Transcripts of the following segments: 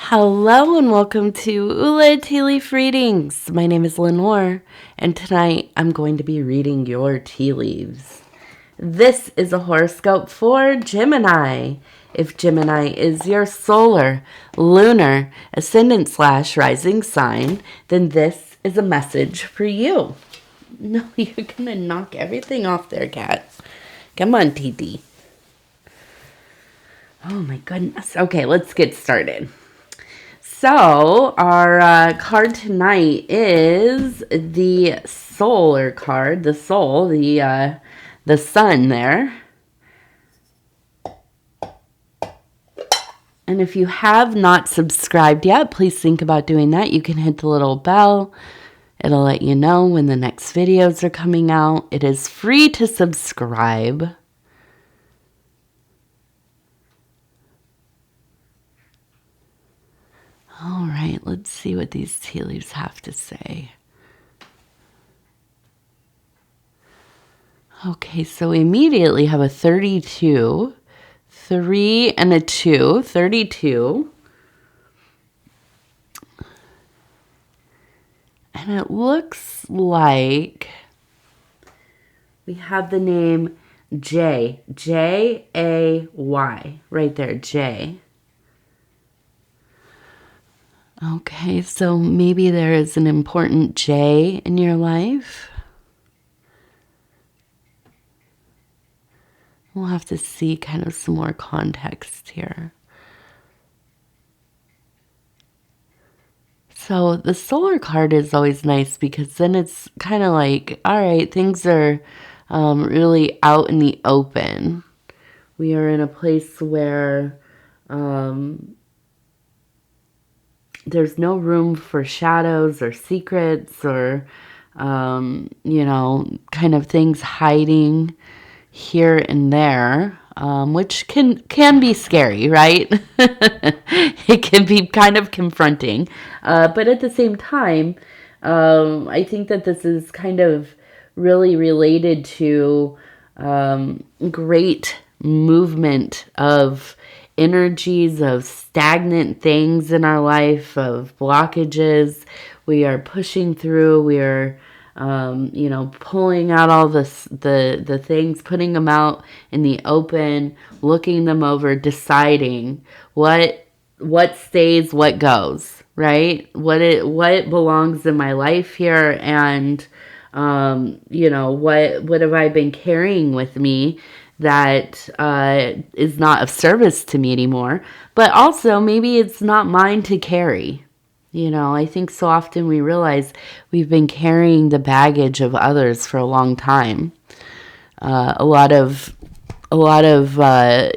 Hello and welcome to Ula Tea Leaf Readings. My name is Lenor, and tonight I'm going to be reading your tea leaves. This is a horoscope for Gemini. If Gemini is your solar, lunar, ascendant/rising sign, then this is a message for you. No, you're gonna knock everything off there, cat. Come on, Titi. Oh my goodness. Okay, let's get started. So, our card tonight is the solar card, the soul, the sun there. And if you have not subscribed yet, please think about doing that. You can hit the little bell. It'll let you know when the next videos are coming out. It is free to subscribe. All right, let's see what these tea leaves have to say. Okay, so we immediately have a 32, 3 and a 2, 32. And it looks like we have the name J, J-A-Y, right there, J. Okay, so maybe there is an important J in your life. We'll have to see kind of some more context here. So the solar card is always nice because then it's kind of like, all right, things are really out in the open. We are in a place where there's no room for shadows or secrets or, kind of things hiding here and there, which can be scary, right? It can be kind of confronting. But at the same time, I think that this is kind of really related to great movement of energies, of stagnant things in our life, of blockages. We are pushing through. We are, pulling out all the things, putting them out in the open, looking them over, deciding what stays, what goes, right? What belongs in my life here, and what have I been carrying with me that is not of service to me anymore, but also maybe it's not mine to carry. I think so often we realize we've been carrying the baggage of others for a long time. A lot of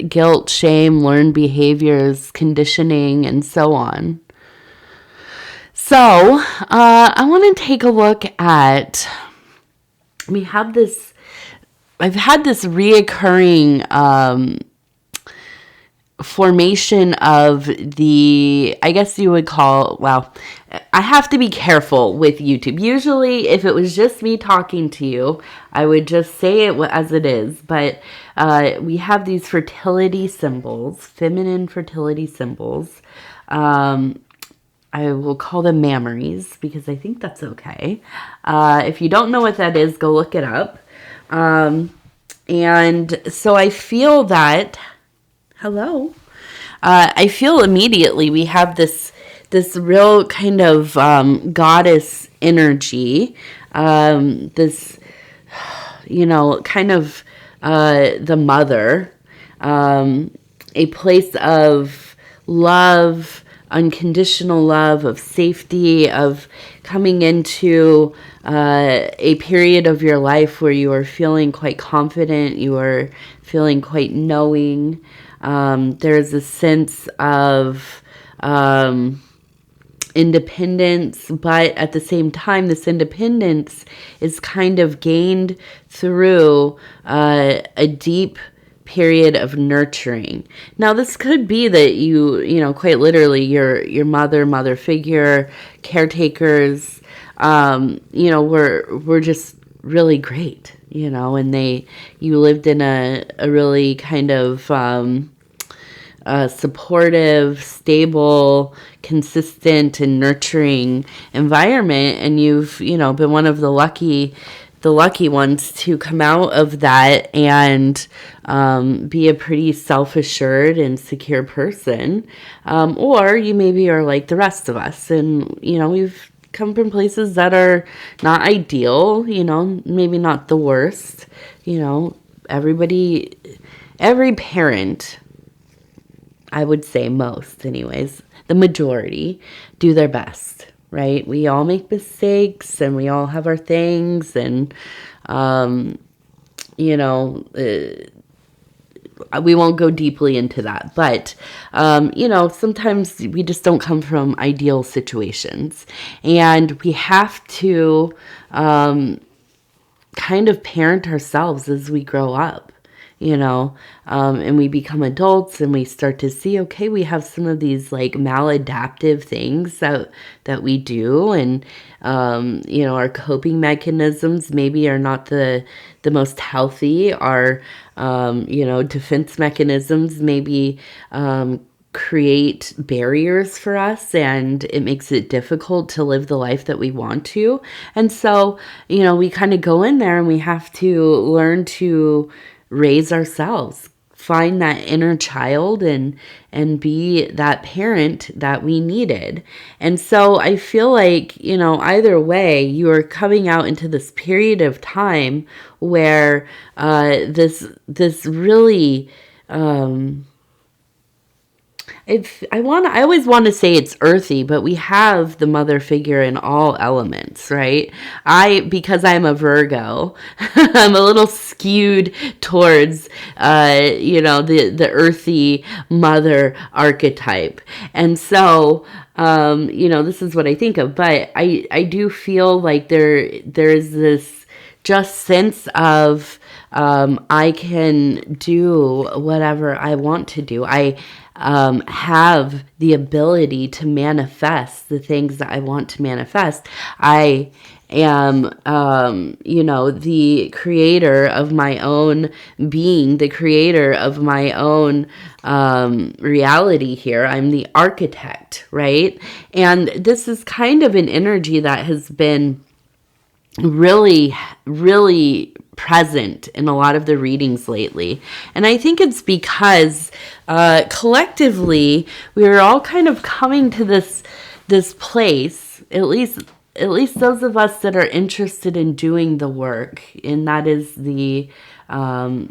guilt, shame, learned behaviors, conditioning, and so on. So I want to take a look at, I've had this reoccurring formation of I guess you would call, I have to be careful with YouTube. Usually, if it was just me talking to you, I would just say it as it is. But we have these fertility symbols, feminine fertility symbols. I will call them mammaries because I think that's okay. If you don't know what that is, go look it up. And so I feel that, I feel immediately we have this real kind of goddess energy, this, kind of the mother, a place of love, unconditional love, of safety, of coming into a period of your life where you are feeling quite confident, you are feeling quite knowing. There's a sense of independence, but at the same time, this independence is kind of gained through a deep period of nurturing. Now, this could be that you quite literally, your mother figure, caretakers, were just really great, and you lived in a really kind of supportive, stable, consistent, and nurturing environment, and you've, been one of the lucky ones to come out of that and be a pretty self-assured and secure person. Or you maybe are like the rest of us, and, we've come from places that are not ideal, maybe not the worst. Every parent, I would say most anyways, the majority, do their best, right? We all make mistakes and we all have our things, and, we won't go deeply into that, but, sometimes we just don't come from ideal situations, and we have to kind of parent ourselves as we grow up, and we become adults, and we start to see, okay, we have some of these like maladaptive things that we do, and our coping mechanisms maybe are not the most healthy. Our defense mechanisms maybe create barriers for us, and it makes it difficult to live the life that we want to. And so, we kind of go in there and we have to learn to raise ourselves, find that inner child, and be that parent that we needed. And so I feel like, either way, you are coming out into this period of time where this really I always want to say it's earthy, but we have the mother figure in all elements, right? Because I'm a Virgo, I'm a little skewed towards, the earthy mother archetype. And so, this is what I think of, but I do feel like there's this just sense of, I can do whatever I want to do. I have the ability to manifest the things that I want to manifest. I am, the creator of my own being, the creator of my own reality here. I'm the architect, right? And this is kind of an energy that has been really, really present in a lot of the readings lately. And I think it's because collectively we are all kind of coming to this place, at least those of us that are interested in doing the work, and that is the the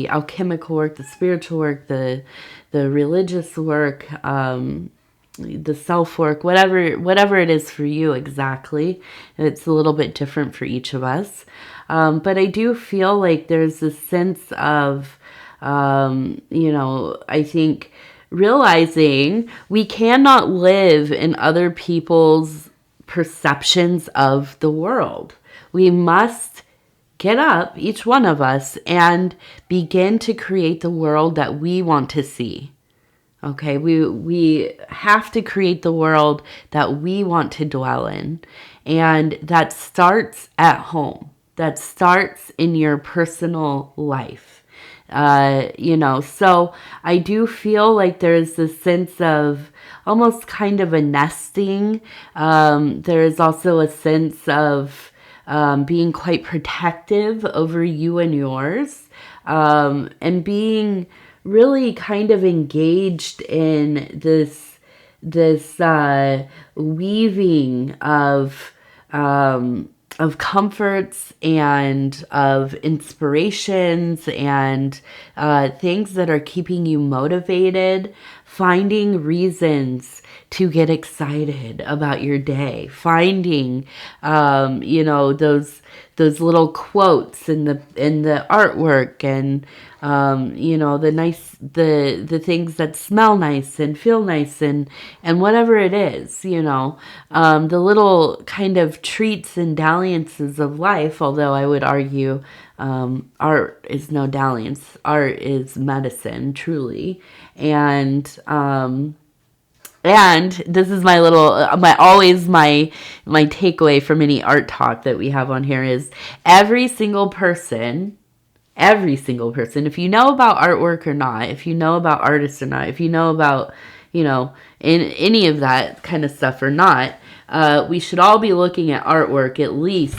alchemical work, the spiritual work, the religious work, the self-work, whatever it is for you exactly. It's a little bit different for each of us. But I do feel like there's this sense of, I think realizing we cannot live in other people's perceptions of the world. We must get up, each one of us, and begin to create the world that we want to see. Okay, we have to create the world that we want to dwell in. And that starts at home. That starts in your personal life. So I do feel like there's this sense of almost kind of a nesting. There is also a sense of being quite protective over you and yours, and being really kind of engaged in this weaving of comforts and of inspirations and things that are keeping you motivated, finding reasons to get excited about your day, finding those little quotes in the artwork, and the things that smell nice and feel nice, and whatever it is, the little kind of treats and dalliances of life. Although I would argue art is no dalliance, art is medicine, truly. And this is my little, my takeaway from any art talk that we have on here is every single person every single person. If you know about artwork or not, if you know about artists or not, if you know about, in any of that kind of stuff or not, we should all be looking at artwork at least,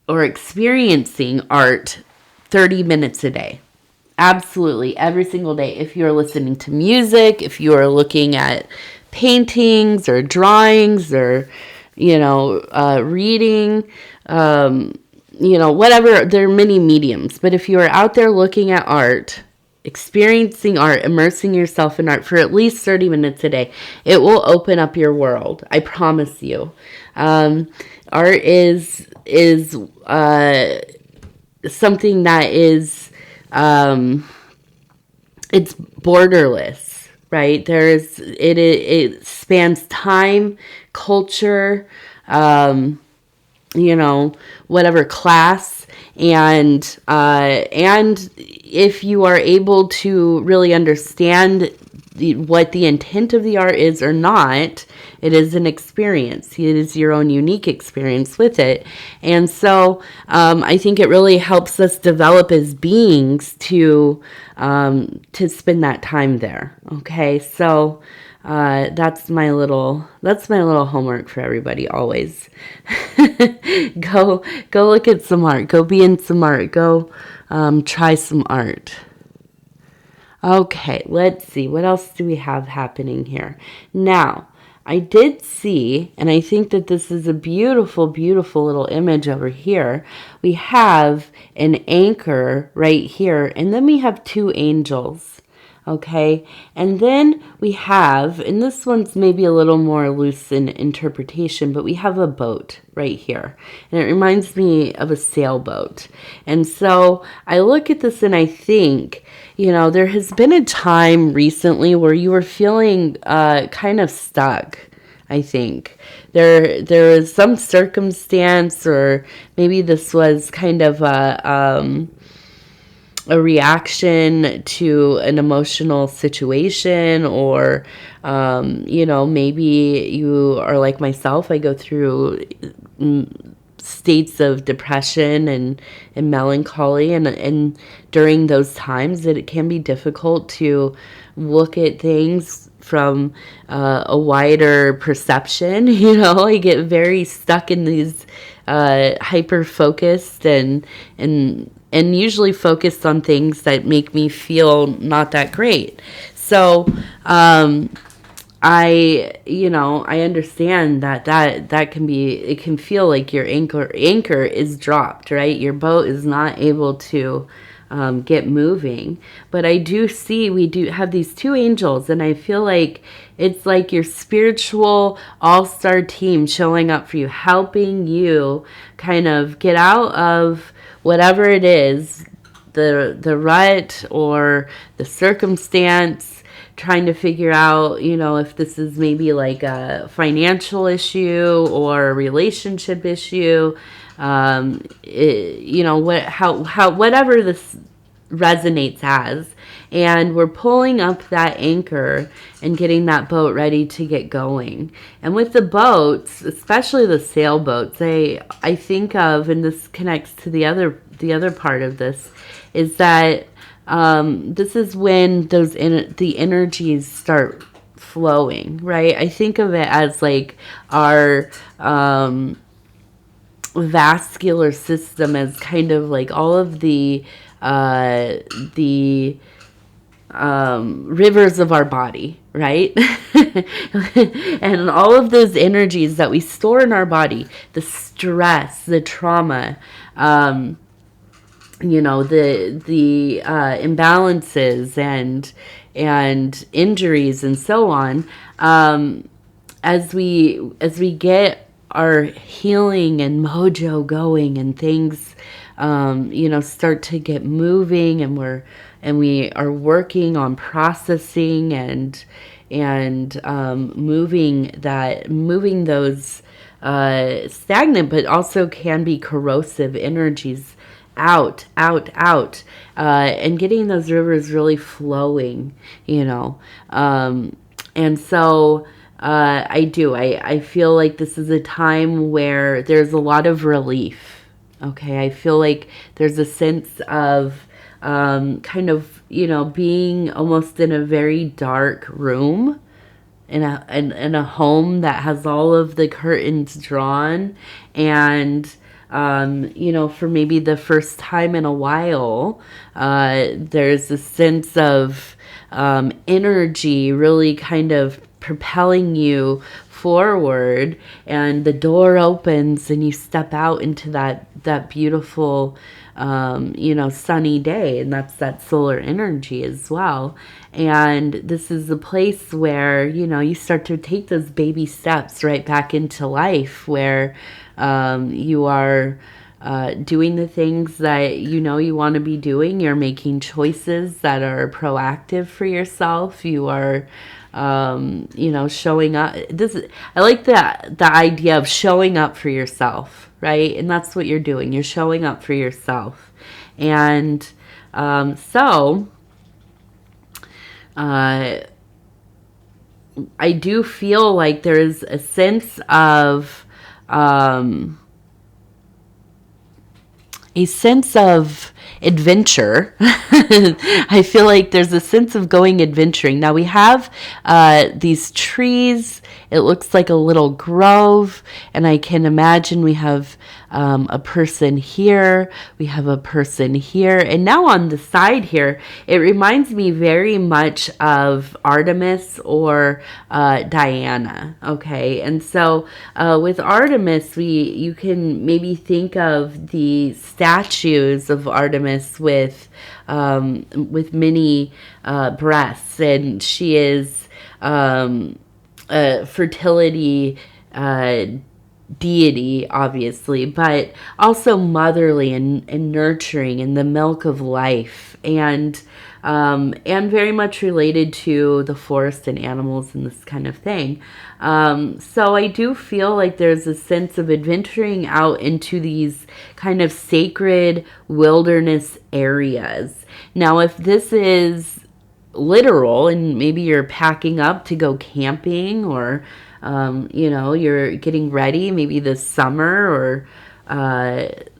or experiencing art 30 minutes a day. Absolutely, every single day. If you're listening to music, if you are looking at paintings or drawings or, reading, whatever, there are many mediums. But if you are out there looking at art, experiencing art, immersing yourself in art for at least 30 minutes a day, it will open up your world. I promise you. Art is something that is, it's borderless, right? It spans time, culture, whatever class, and if you are able to really understand what the intent of the art is or not, it is an experience. It is your own unique experience with it. And so I think it really helps us develop as beings to spend that time there. Okay, so that's my little homework for everybody always. Go look at some art. Go be in some art. Go try some art. Okay, let's see. What else do we have happening here? Now, I did see, and I think that this is a beautiful, beautiful little image over here. We have an anchor right here, and then we have two angels. Okay, and then we have, and this one's maybe a little more loose in interpretation, but we have a boat right here. And it reminds me of a sailboat. And so I look at this and I think, there has been a time recently where you were feeling kind of stuck. I think there is some circumstance, or maybe this was kind of a reaction to an emotional situation, or maybe you are like myself. I go through states of depression and melancholy, and during those times it can be difficult to look at things from a wider perception. I get very stuck in these hyper focused and usually focused on things that make me feel not that great. So I understand that can be, it can feel like your anchor is dropped, right? Your boat is not able to get moving. But I do see, we do have these two angels, and I feel like it's like your spiritual all-star team showing up for you, helping you kind of get out of whatever it is, the rut or the circumstance, trying to figure out, if this is maybe like a financial issue or a relationship issue, whatever this resonates as. And we're pulling up that anchor and getting that boat ready to get going. And with the boats, especially the sailboats, I think of, and this connects to the other part of this, is that this is when the energies start flowing, right? I think of it as like our vascular system, as kind of like all of the rivers of our body, right? And all of those energies that we store in our body, the stress, the trauma, the imbalances and injuries and so on, as we get our healing and mojo going, and things start to get moving, and we are working on processing and moving those stagnant but also can be corrosive energies out, and getting those rivers really flowing, and so I feel like this is a time where there's a lot of relief Okay, I feel like there's a sense of kind of, being almost in a very dark room in a home that has all of the curtains drawn, and for maybe the first time in a while, there's a sense of energy really kind of propelling you forward, and the door opens and you step out into that beautiful sunny day, and that's that solar energy as well. And this is a place where, you start to take those baby steps right back into life, where you are doing the things that you want to be doing. You're making choices that are proactive for yourself. You are showing up. I like the idea of showing up for yourself, right? And that's what you're doing. You're showing up for yourself. And so I do feel like there's a sense of adventure. I feel like there's a sense of going adventuring. Now we have these trees. It looks like a little grove, and I can imagine we have a person here. We have a person here. And now on the side here, it reminds me very much of Artemis or Diana. Okay. And so with Artemis, you can maybe think of the statues of Artemis with many breasts, and she is fertility deity, obviously, but also motherly and nurturing, and the milk of life, and very much related to the forest and animals and this kind of thing. So I do feel like there's a sense of adventuring out into these kind of sacred wilderness areas. Now, if this is literal and maybe you're packing up to go camping, or you're getting ready maybe this summer, or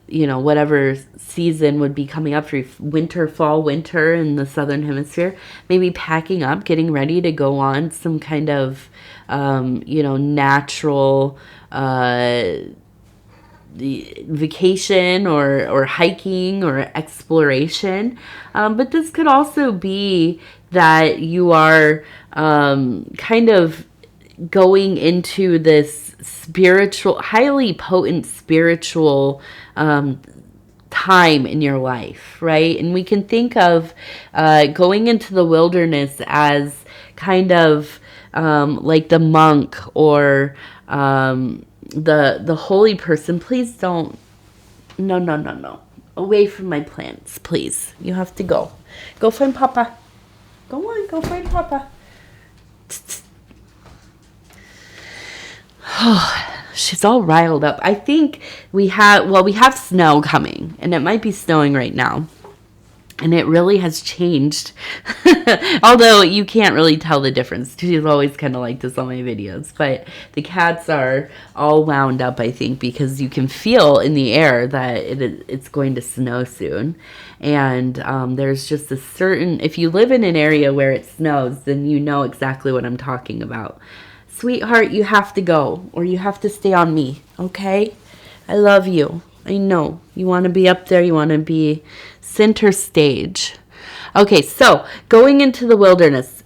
whatever season would be coming up for you, fall, winter in the southern hemisphere, maybe packing up, getting ready to go on some kind of natural the vacation, or hiking or exploration. But this could also be that you are kind of going into this highly potent spiritual time in your life, right? And we can think of going into the wilderness as kind of like the monk, or the holy person. Please don't. No. Away from my plants, please. You have to go. Go find Papa. Go on, go find Papa. She's all riled up. I think we have snow coming, and it might be snowing right now. And it really has changed. Although you can't really tell the difference. She's always kind of like this on my videos. But the cats are all wound up, I think, because you can feel in the air that it's going to snow soon. And there's just a certain... If you live in an area where it snows, then you know exactly what I'm talking about. Sweetheart, you have to go. Or you have to stay on me. Okay? I love you. I know. You want to be up there. You want to be center stage. Okay, so going into the wilderness,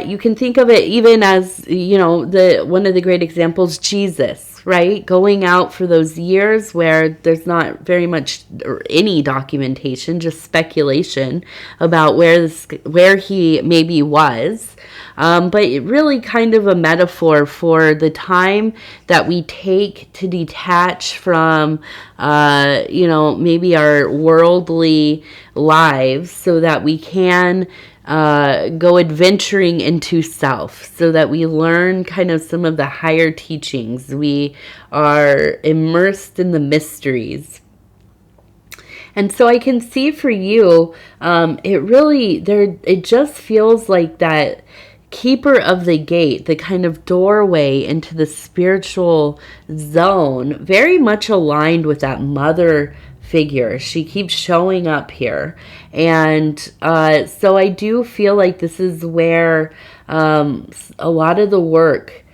you can think of it even as, one of the great examples, Jesus, right? Going out for those years where there's not very much or any documentation, just speculation about where he maybe was. But it really kind of a metaphor for the time that we take to detach from, maybe our worldly lives, so that we can go adventuring into self, so that we learn kind of some of the higher teachings. We are immersed in the mysteries. And so I can see for you, it just feels like that keeper of the gate, the kind of doorway into the spiritual zone, very much aligned with that mother figure. She keeps showing up here. And so I do feel like this is where a lot of the work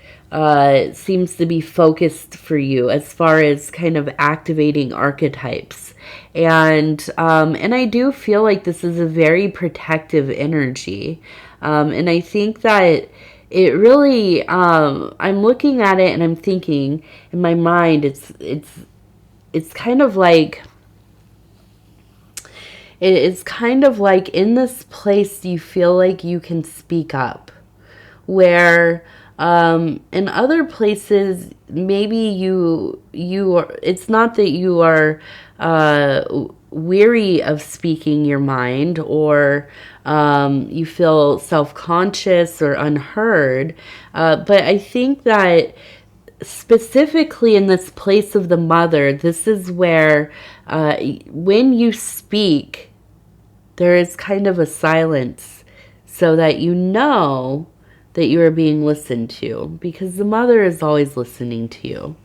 seems to be focused for you as far as kind of activating archetypes. And I do feel like this is a very protective energy. And I think that it really, I'm looking at it and I'm thinking in my mind, it's kind of like, it's kind of like in this place you feel like you can speak up, where in other places maybe you are, it's not that you are weary of speaking your mind, or you feel self-conscious or unheard, but I think that specifically in this place of the mother, this is where when you speak, there is kind of a silence, so that you know that you are being listened to, because the mother is always listening to you.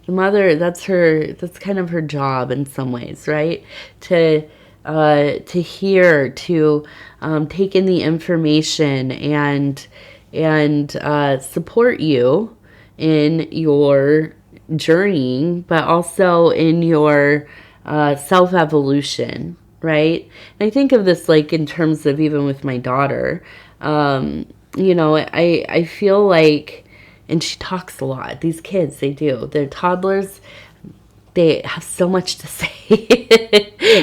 The mother, that's kind of her job in some ways, right? To hear, to take in the information and support you in your journey, but also in your self-evolution, right? And I think of this like in terms of even with my daughter, you know, I feel like, and she talks a lot. These kids, they do. They're toddlers. They have so much to say.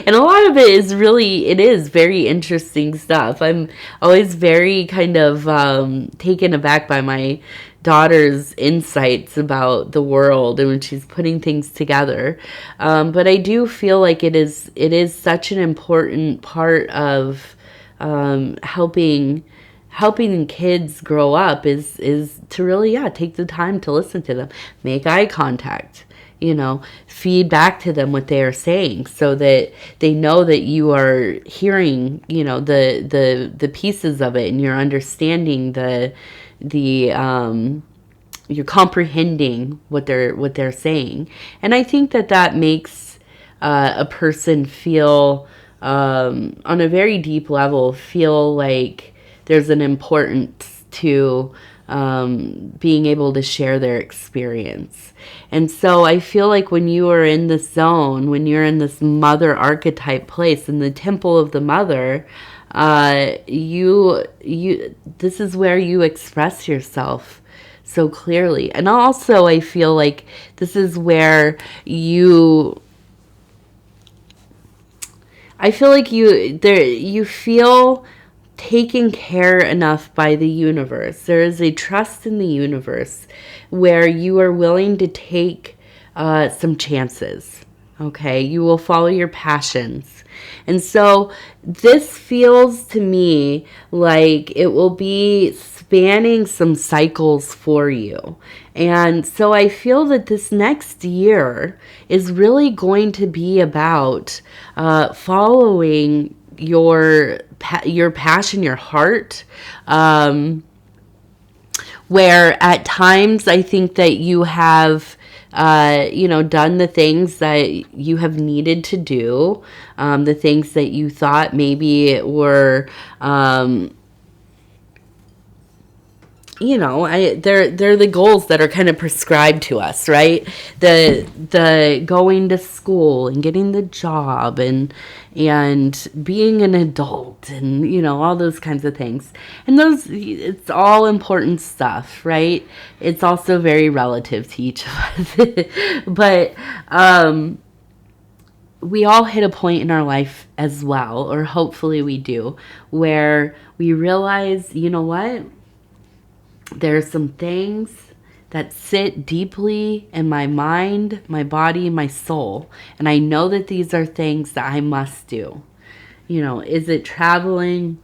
And a lot of it is really, it is very interesting stuff. I'm always very kind of taken aback by my daughter's insights about the world and when she's putting things together. But I do feel like it is such an important part of helping kids grow up is to really, take the time to listen to them, make eye contact, you know, feed back to them what they are saying, so that they know that you are hearing, you know, the pieces of it, and you're understanding you're comprehending what they're saying. And I think that makes a person feel on a very deep level, feel like there's an importance to being able to share their experience. And so I feel like when you are in this zone, when you're in this mother archetype place, in the temple of the mother, this is where you express yourself so clearly. And also I feel like this is where I feel like you feel taken care enough by the universe. There is a trust in the universe where you are willing to take some chances. Okay, you will follow your passions. And so this feels to me like it will be spanning some cycles for you. And so I feel that this next year is really going to be about following your passion, your heart, where at times I think that you have done the things that you have needed to do, the things that you thought maybe were they're the goals that are kind of prescribed to us, right? The going to school and getting the job and being an adult and, you know, all those kinds of things. And it's all important stuff, right? It's also very relative to each of us. But we all hit a point in our life as well, or hopefully we do, where we realize, you know what? There are some things that sit deeply in my mind, my body, my soul. And I know that these are things that I must do. You know, is it traveling?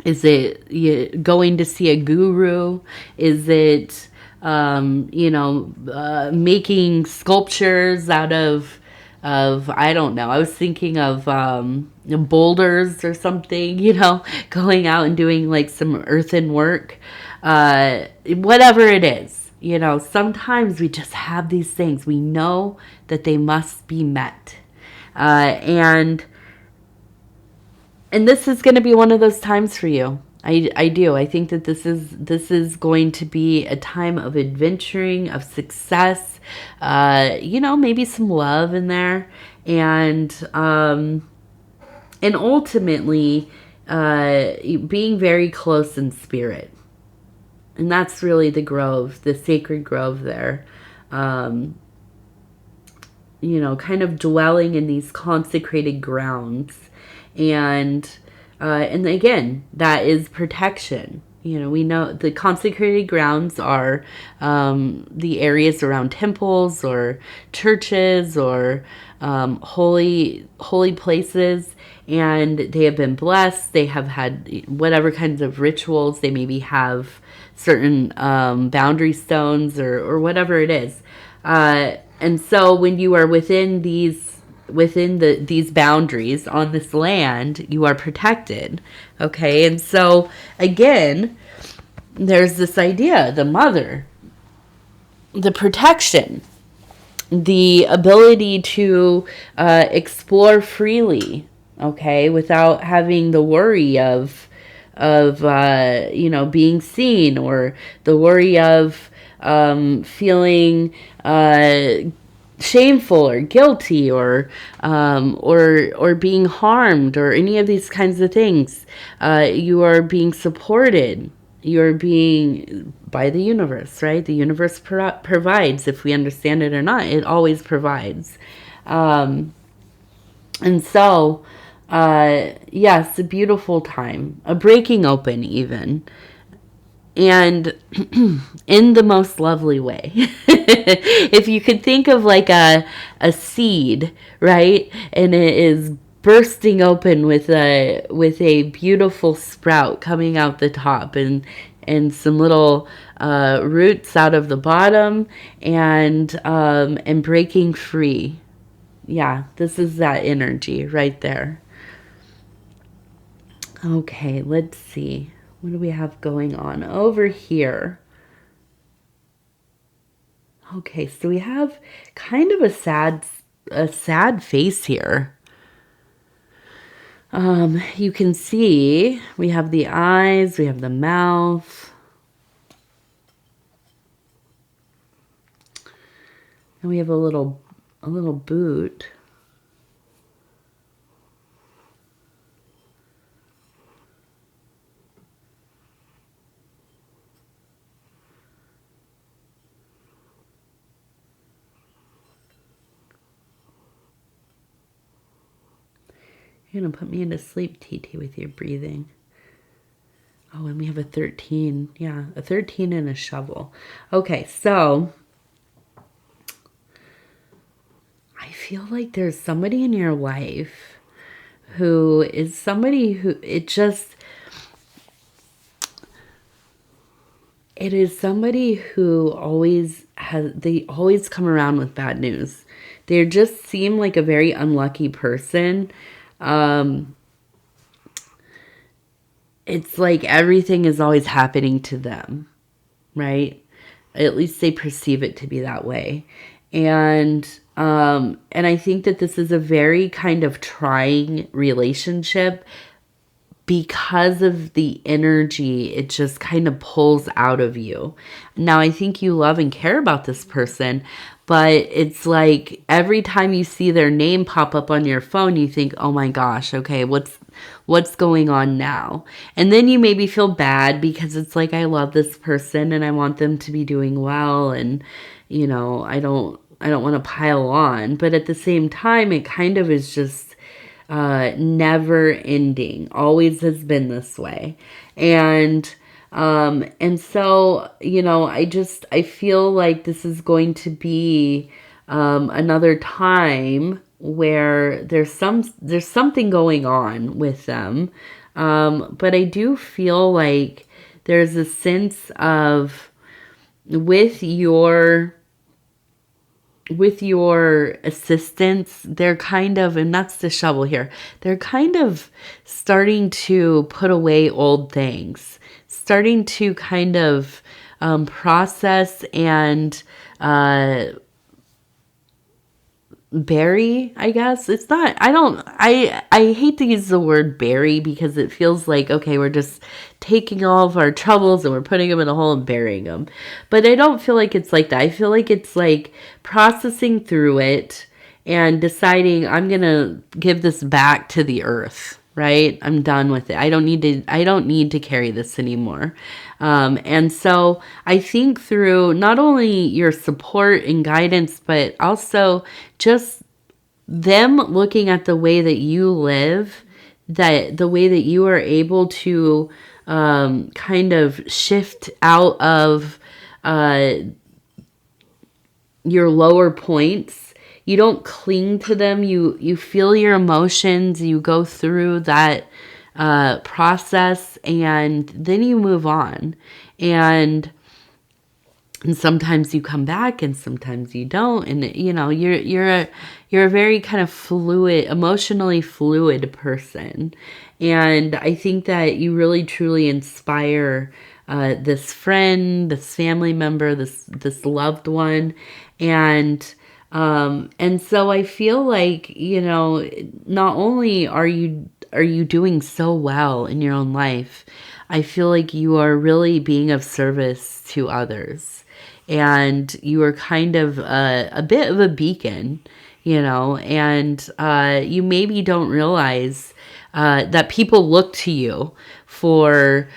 Is it going to see a guru? Is it, making sculptures out of I don't know. I was thinking of boulders or something, going out and doing like some earthen work, whatever it is. Sometimes we just have these things. We know that they must be met. And this is going to be one of those times for you. I do. I think that this is going to be a time of adventuring, of success, maybe some love in there, and ultimately being very close in spirit. And that's really the grove, the sacred grove there. Kind of dwelling in these consecrated grounds. And again, that is protection. We know the consecrated grounds are the areas around temples or churches or holy places, and they have been blessed. They have had whatever kinds of rituals. They maybe have certain boundary stones or whatever it is. And so when you are within these boundaries on this land, you are protected. Okay. And so again, there's this idea, the mother, the protection, the ability to explore freely, okay, without having the worry of being seen, or the worry of feeling shameful or guilty, or being harmed, or any of these kinds of things. You are being supported. You're being by the universe, right? The universe provides, if we understand it or not. It always provides. And so, yes, a beautiful time, a breaking open even. And in the most lovely way. If you could think of like a seed, right? And it is bursting open with a beautiful sprout coming out the top, and some little roots out of the bottom, and breaking free. Yeah, this is that energy right there. Okay, let's see. What do we have going on over here? Okay, so we have kind of a sad face here. You can see we have the eyes, we have the mouth, and we have a little boot. You're going to put me into sleep, TT, with your breathing. Oh, and we have a 13. Yeah, a 13 and a shovel. Okay, so I feel like there's somebody in your life who is somebody who it is somebody who they always come around with bad news. They just seem like a very unlucky person. It's like everything is always happening to them, right? At least they perceive it to be that way. And I think that this is a very kind of trying relationship, because of the energy it just kind of pulls out of you. Now, I think you love and care about this person, but it's like every time you see their name pop up on your phone, you think, oh my gosh, okay, what's going on now? And then you maybe feel bad, because it's like, I love this person and I want them to be doing well, and I don't want to pile on. But at the same time, it kind of is just never ending, always has been this way. And so, I feel like this is going to be another time where there's something going on with them. But I do feel like there's a sense of, with your with your assistants, they're kind of, and that's the shovel here, they're kind of starting to put away old things, starting to kind of process and bury, I guess. It's not, I hate to use the word bury because it feels like, okay, we're just taking all of our troubles and we're putting them in a hole and burying them. But I don't feel like it's like that. I feel like it's like processing through it and deciding I'm going to give this back to the earth, right? I'm done with it. I don't need to carry this anymore. And so I think through not only your support and guidance, but also just them looking at the way that you live, that the way that you are able to kind of shift out of your lower points. You don't cling to them. You feel your emotions. You go through that process, and then you move on. And sometimes you come back, and sometimes you don't. And you're a very kind of fluid, emotionally fluid person. And I think that you really truly inspire this friend, this family member, this loved one, and so I feel like, not only are you doing so well in your own life, I feel like you are really being of service to others. And you are kind of a bit of a beacon, and you maybe don't realize that people look to you for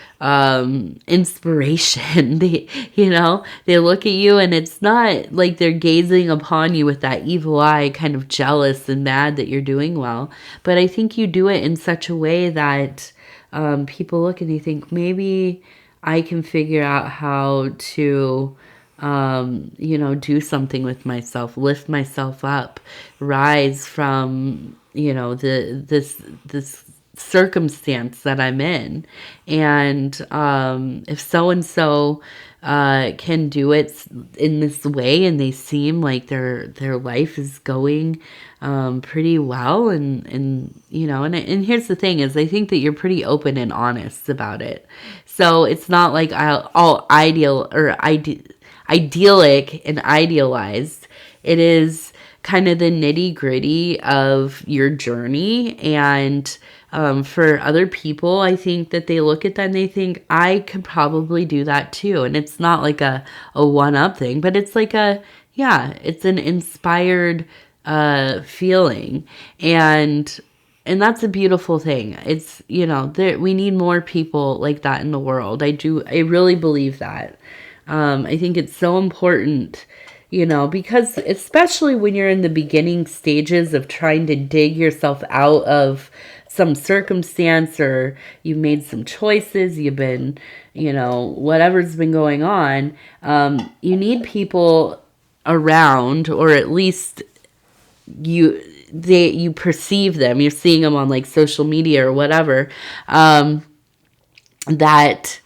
inspiration. They look at you, and it's not like they're gazing upon you with that evil eye, kind of jealous and mad that you're doing well. But I think you do it in such a way that people look and they think, maybe I can figure out how to do something with myself, lift myself up, rise from, this circumstance that I'm in. And if so and so can do it in this way, and they seem like their life is going pretty well, and here's the thing is, I think that you're pretty open and honest about it. So it's not like all idyllic and idealized. It is kind of the nitty gritty of your journey. And for other people, I think that they look at that and they think, I could probably do that too. And it's not like a one-up thing, but it's like it's an inspired feeling. And that's a beautiful thing. It's, we need more people like that in the world. I really believe that. I think it's so important, because especially when you're in the beginning stages of trying to dig yourself out of some circumstance, or you've made some choices, you've been, whatever's been going on, you need people around, or at least you perceive them, you're seeing them on like social media or whatever, that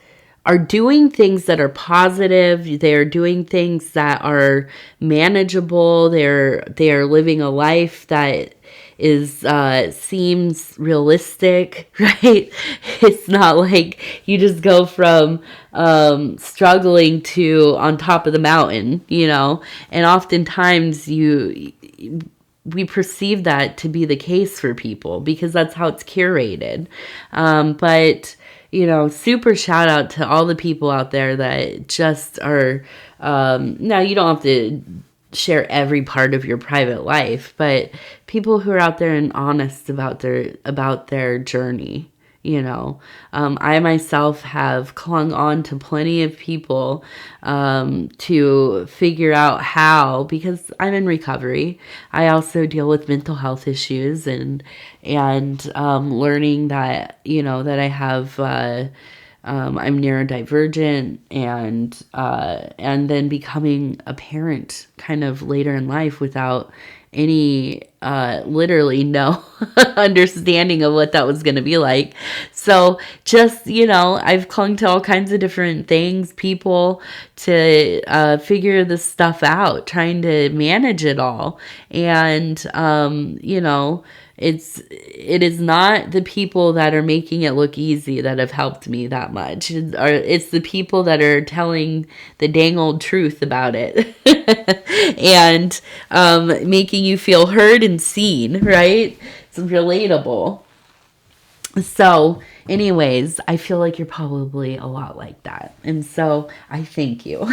are doing things that are positive. They're doing things that are manageable. They are living a life that is seems realistic, right? It's not like you just go from struggling to on top of the mountain, and oftentimes we perceive that to be the case for people because that's how it's curated. But super shout out to all the people out there that just are, now you don't have to share every part of your private life, but people who are out there and honest about their journey. I myself have clung on to plenty of people to figure out how, because I'm in recovery. I also deal with mental health issues, and learning that that I have I'm neurodivergent, and then becoming a parent kind of later in life without literally no understanding of what that was going to be like. So just, I've clung to all kinds of different things, people, to figure this stuff out, trying to manage it all. And, it is not the people that are making it look easy that have helped me that much. It's the people that are telling the dang old truth about it and making you feel heard and seen, right? It's relatable. So, anyways, I feel like you're probably a lot like that. And so I thank you.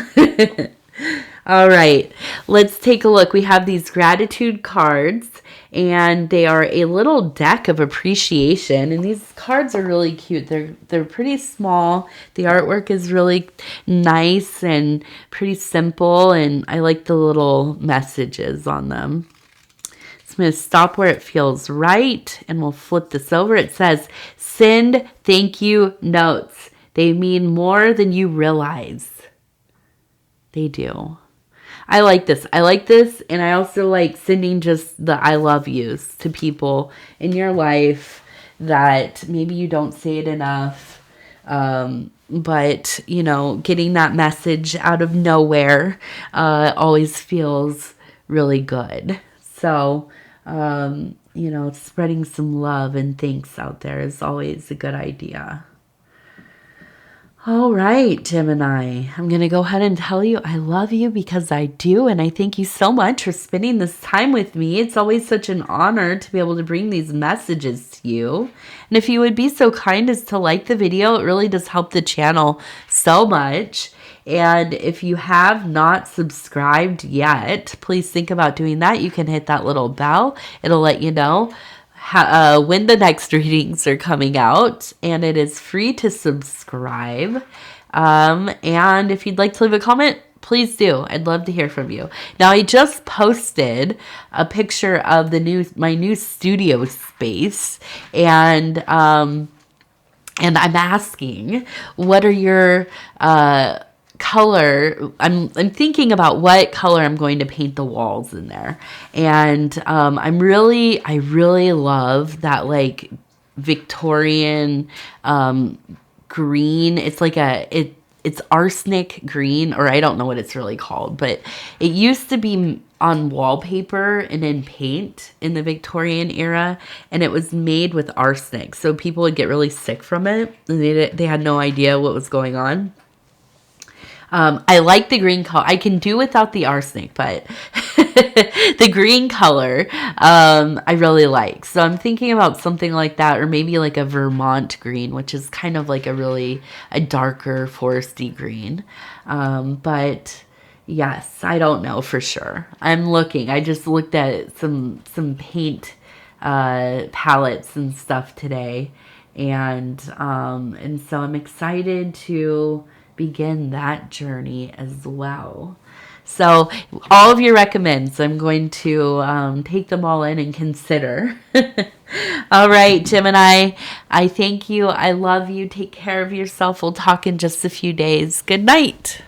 All right, let's take a look. We have these gratitude cards, and they are a little deck of appreciation. And these cards are really cute. They're pretty small. The artwork is really nice and pretty simple, and I like the little messages on them. So I'm going to stop where it feels right, and we'll flip this over. It says, send thank you notes. They mean more than you realize. They do. I like this. And I also like sending just the I love yous to people in your life that maybe you don't say it enough. But, getting that message out of nowhere always feels really good. So, spreading some love and thanks out there is always a good idea. All right, Gemini, I'm going to go ahead and tell you I love you because I do, and I thank you so much for spending this time with me. It's always such an honor to be able to bring these messages to you. And if you would be so kind as to like the video, it really does help the channel so much. And if you have not subscribed yet, please think about doing that. You can hit that little bell. It'll let you know when the next readings are coming out, and it is free to subscribe. And if you'd like to leave a comment, please do. I'd love to hear from you. Now, I just posted a picture of my new studio space, and I'm asking, what are your color? I'm thinking about what color I'm going to paint the walls in there, and I really love that like Victorian green. It's like it's arsenic green, or I don't know what it's really called, but it used to be on wallpaper and in paint in the Victorian era, and it was made with arsenic, so people would get really sick from it, and they had no idea what was going on. I like the green color. I can do without the arsenic, but the green color, I really like. So I'm thinking about something like that, or maybe like a Vermont green, which is kind of like a darker foresty green. But yes, I don't know for sure. I'm looking. I just looked at some paint palettes and stuff today, and so I'm excited to begin that journey as well. So all of your recommends, I'm going to take them all in and consider. All right, Gemini, I thank you. I love you. Take care of yourself. We'll talk in just a few days. Good night.